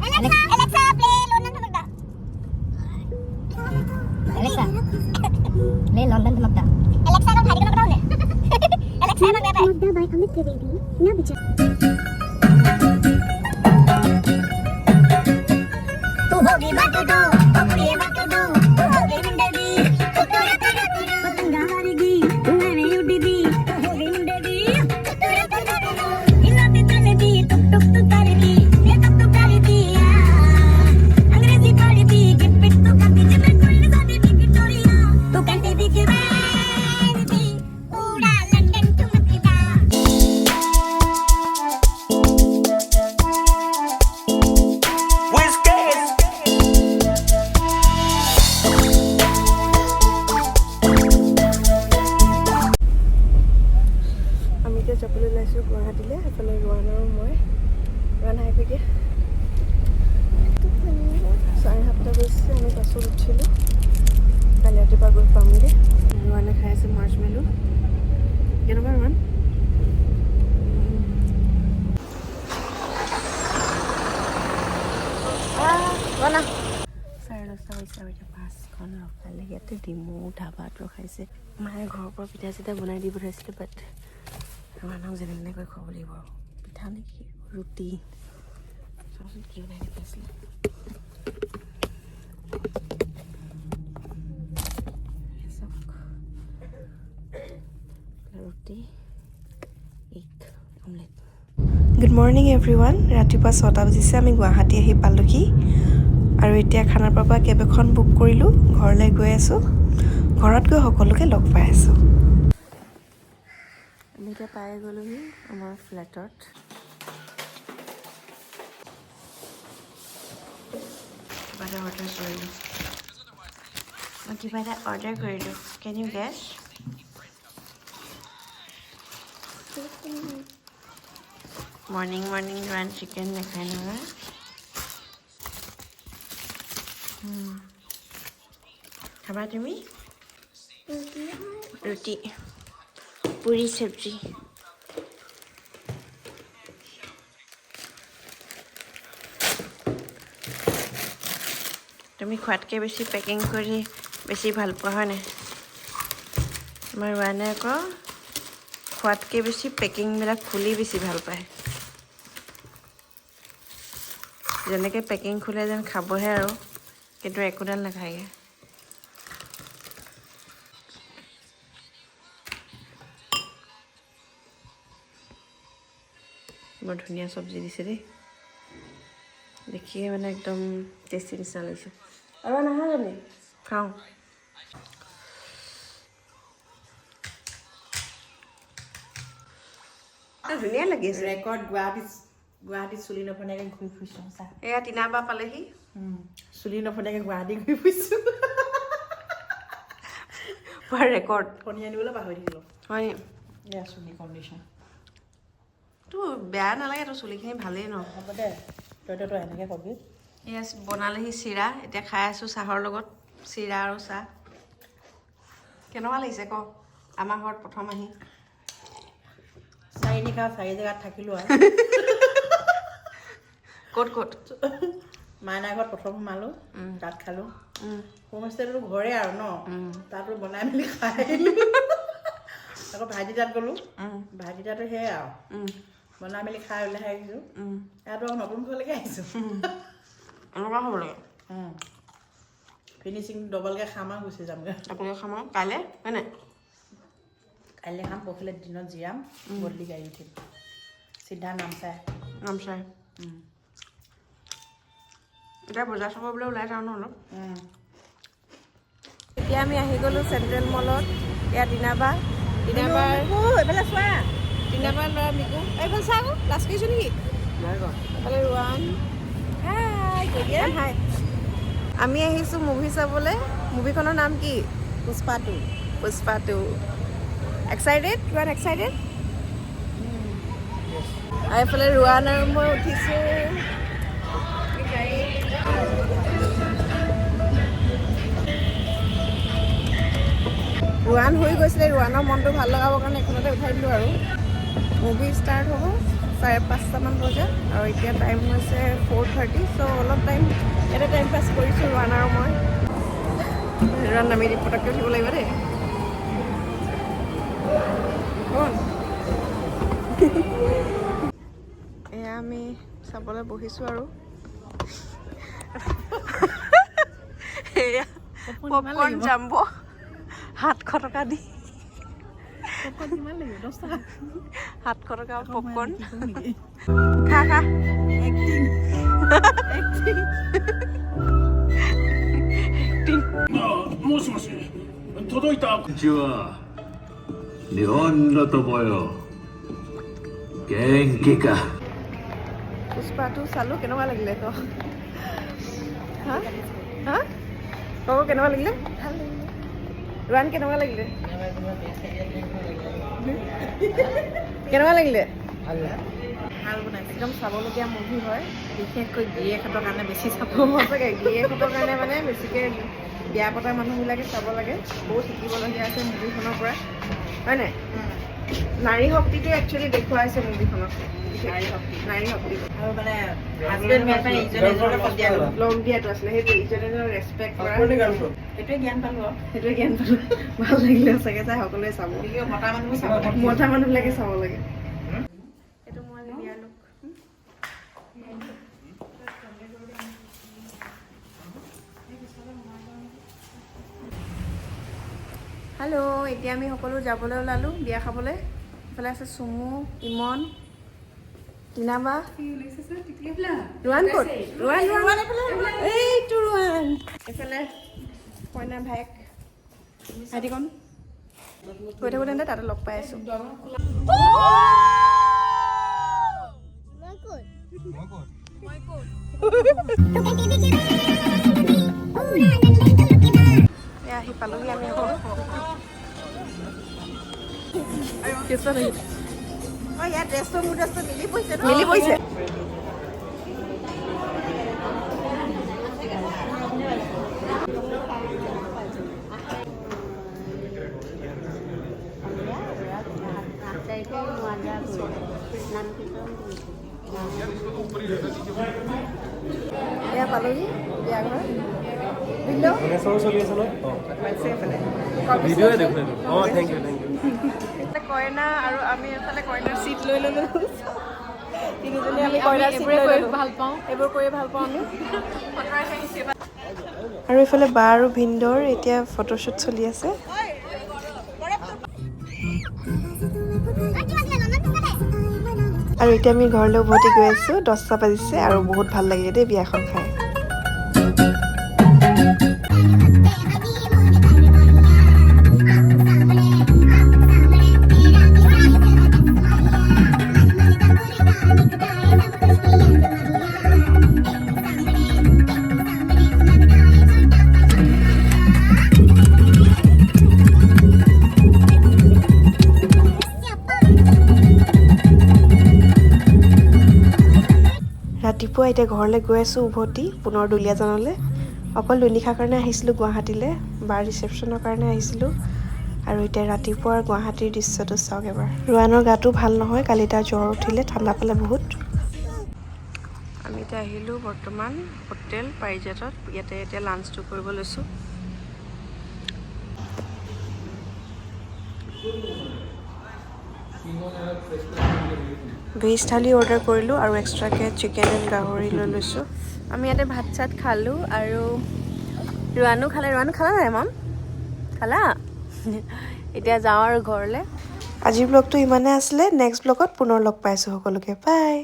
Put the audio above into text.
Alexa, play London Thamakda. Alexa, play London Thamakda. Alexa ko thari ko na kaune. Alexa mag bebe. Thamakda by Amit Trivedi. Na bicha. Tu hogi what to do, hogi what to do. Tu hogi windadi, tuttura tuttura. Patanga harigi, tu ave udidi. Tu hogi windadi, tuttura tuttura. Inate chaledi, tuk tuk tuk karidi. Ye tuk tuk karidi. Angrezi karidi, get pit to kardi. Jab koi na sadi Victoria. Tu kante dik vanity. Uda London Thamakda. যাবলৈ ওলাইছোঁ গুৱাহাটীলৈ এফালে ৰোৱান আৰু মই ৰোৱান হাই পেকে 7:30 বাজিছে আমি বাছত উঠিলোঁ কালি ৰাতিপুৱা গৈ পামগৈ ৰোৱানে খাই আছে মাৰ্চ মেলো কেনেকুৱা ৰোৱান ৰোৱানা 10:30 হৈছে আৰু এতিয়া বাছখন ৰখালে ইয়াতে ডিমু ধাবাত ৰখাইছে মায়ে ঘৰৰ পৰা পিঠা চিঠা বনাই দি পঠাইছিলে বাট মানুহক যেনে তেনেকৈ খুৱাব লাগিব আৰু পিঠা নেকি ৰুটি চাওঁচোন কি বনাই দি পাইছিলে ৰুটি egg omelette good morning everyone ৰাতিপুৱা 6টা বাজিছে আমি গুৱাহাটী আহি পালোহি আৰু এতিয়া খানাপাৰাৰ পৰা কেব এখন বুক কৰিলোঁ ঘৰলৈ গৈ আছোঁ ঘৰত গৈ সকলোকে লগ পাই আছোঁ আমি এতিয়া পাই গ'লোহি আমাৰ ফ্লেটত কিবা এটা অৰ্ডাৰ কৰিলোঁ can you guess morning run chicken নাখায় নহয় খাবা তুমি ৰুটি पूरी सब्जी তুমি খোৱাতকৈ বেছি পেকিং কৰি বেছি ভাল পোৱা হয় নাই আমাৰ ৰোৱানে আকৌ খোৱাতকৈ বেছি পেকিংবিলাক খুলি বেছি ভাল পায় যেনেকৈ পেকিং খোলে যেন খাবহে আৰু কিন্তু একোডাল নাখায়গৈ বৰ ধুনীয়া চব্জি দিছে দেই দেখিয়ে মানে একদম টেষ্টি নিচিনা লাগিছে আৰু নাহা জানি খাওঁ ধুনীয়া লাগি আছে ৰেকৰ্ড গুৱাহাটীত চুলি নফনাকৈ ঘূৰি ফুৰিছোঁ এয়া তিনাবা পালেহি চুলি নফনাকৈ গুৱাহাটী ঘূৰি ফুৰিছোঁ পুৰা ৰেকৰ্ড ফণি আনিবলৈ পাহৰি থাকিলোঁ হয় এয়া চুলি কণ্ডিশ্যন তো বেয়া নালাগে তোৰ চুলিখিনি ভালেই ন হ'ব দে তই এনেকৈ কবি এয়া বনালেহি চিৰা এতিয়া খাই আছোঁ চাহৰ লগত চিৰা আৰু চাহ কেনেকুৱা লাগিছে ক আমাৰ ঘৰত প্ৰথম আহি চাৰি জেগাত থাকিলোঁ আৰু ক'ত মাইনাৰ ঘৰত প্ৰথম সোমালোঁ তাত খালোঁ হোমষ্টেটো ঘৰে আৰু ন তাতো বনাই মেলি খাই আকৌ ভাইটি তাত গ'লোঁ ভাইটি তাতো সেয়াই আৰু বনাই মেলি খাই ওলাই আহিছোঁ ইয়াতো আকৌ নতুন ঘৰলৈকে আহিছোঁ এনেকুৱা হ'ব লাগে ফিনিচিং ডবলকৈ খাম আৰু গুচি যামগৈ ডবলকৈ খাম আৰু কাইলৈ হয় নাই কাইলৈ খাম পৰহিলৈ দিনত জিৰাম বদলি গাড়ী উঠিম চিধা নামচাই এতিয়া বজাৰ চাবলৈ ওলাই যাওঁ ন অলপ এতিয়া আমি আহি গ'লোঁ চেণ্ট্ৰেল মলত এয়া দিনাবাৰ এইফালে চোৱা দিনাবাৰ ল'ৰা মিকু এইফালে চা আকৌ লাজ কৰিছোঁ নেকি এইফালে ৰোৱান হাই আমি আহিছোঁ মুভি চাবলৈ মুভিখনৰ নাম কি পুষ্পা 2 এক্সাইটেড ৰোৱান এক্সাইটেড আৰু এইফালে ৰোৱান আৰু মই উঠিছোঁ ৰোৱান হৈ গৈছিলে ৰোৱানৰ মনটো ভাল লগাবৰ কাৰণে এখনতে উঠাই দিলোঁ আৰু মুভি ষ্টাৰ্ট হ'ব 5:30মান বজাত আৰু এতিয়া টাইম হৈছে 4:30 চ' অলপ টাইম এটা টাইম পাছ কৰিছোঁ ৰুৱান আৰু মই ৰুৱান নামি দি পটককৈ উঠিব লাগিব দেই এয়া আমি চাবলৈ বহিছোঁ আৰু এয়া পপকৰ্ণ জাম্ব 700 টকা দি 700 টকা পপকৰ্ণ খা খাもしもし届いたこんにちは日本の友よ元気か পুষ্পাটো চালোঁ কেনেকুৱা লাগিলে তো হা হা কব কেনেকুৱা লাগিলে ৰুৱান কেনেকুৱা লাগিলে কেনেকুৱা লাগিলে ভাল বনাইছে একদম চাবলগীয়া মুভি হয় বিশেষকৈ গিৰিয়েকহঁতৰ কাৰণে বেছি চাব সঁচাকৈ গিৰিয়েকহঁতৰ কাৰণে মানে বেছিকৈ বিয়া পতা মানুহবিলাকে চাব লাগে বহুত শিকিবলগীয়া আছে মুভিখনৰ পৰা হয় নাই নাৰী শক্তিটো একচুৱেলি দেখুৱাইছে মুভিখনত নাৰী শক্তি আৰু মানে লগ দিয়াটো আছিলে সেইটো ইজনে ৰেচপেক্ট কৰা সেইটোৱে জ্ঞান পালোঁ ভাল লাগিলে চাগে চাই সকলোৱে চাব মতা মানুহবিলাকে চাব লাগে এইটো মই বিয়াৰ লোক হেল্ল' এতিয়া আমি সকলো যাবলৈ ওলালোঁ বিয়া খাবলৈ এইফালে আছে চুমু ইমন টিনাবা ৰুৱান ক'ত ৰুৱান এইটো ৰুৱান এইফালে কইনাৰ ভায়েক ভাইটিকণ গৈ থাকোঁতে তাতে লগ পাই আছোঁ আহি পালোহি আমি আকৌ ইয়াত ড্ৰেছটো মোৰ ড্ৰেছটো মিলি পৰিছে এয়া পালোহি বিয়া ঘৰ কইনা আৰু আমি এইফালে কইনাৰ চিট লৈ ল'লোঁ তিনিজনী আমি কইনাৰ চিট লৈ ল'লোঁ ভাল পাওঁ এইবোৰ কৰি ভাল পাওঁ আমি আৰু এইফালে বা আৰু ভিন্দৰ এতিয়া ফটোশ্বুট চলি আছে আৰু এতিয়া আমি ঘৰলৈ উভতি গৈ আছোঁ 10টা বাজিছে আৰু বহুত ভাল লাগিলে দেই বিয়াখন খাই ৰাতিপুৱা এতিয়া ঘৰলৈ গৈ আছোঁ উভতি পুনৰ দুলীয়াজানলৈ অকল দুনিশাৰ কাৰণে আহিছিলোঁ গুৱাহাটীলৈ বাৰ ৰিচেপশ্যনৰ কাৰণে আহিছিলোঁ আৰু এতিয়া ৰাতিপুৱাৰ গুৱাহাটীৰ দৃশ্যটো চাওক এবাৰ ৰুৱানৰ গাটো ভাল নহয় কালি তাৰ জ্বৰ উঠিলে ঠাণ্ডা পালে বহুত আমি এতিয়া আহিলোঁ বৰ্তমান হোটেল পাৰিজাতত ইয়াতে এতিয়া লাঞ্চটো কৰিব লৈছোঁ ভেজ থালি অৰ্ডাৰ কৰিলোঁ আৰু এক্সট্ৰাকৈ চিকেন এণ্ড গাহৰি লৈ লৈছোঁ আমি ইয়াতে ভাত চাত খালোঁ আৰু ৰুৱানো খালা নাই মম খালা এতিয়া যাওঁ আৰু ঘৰলৈ আজিৰ ব্লগটো ইমানে আছিলে নেক্সট ব্লগত পুনৰ লগ পাইছোঁ সকলোকে বাই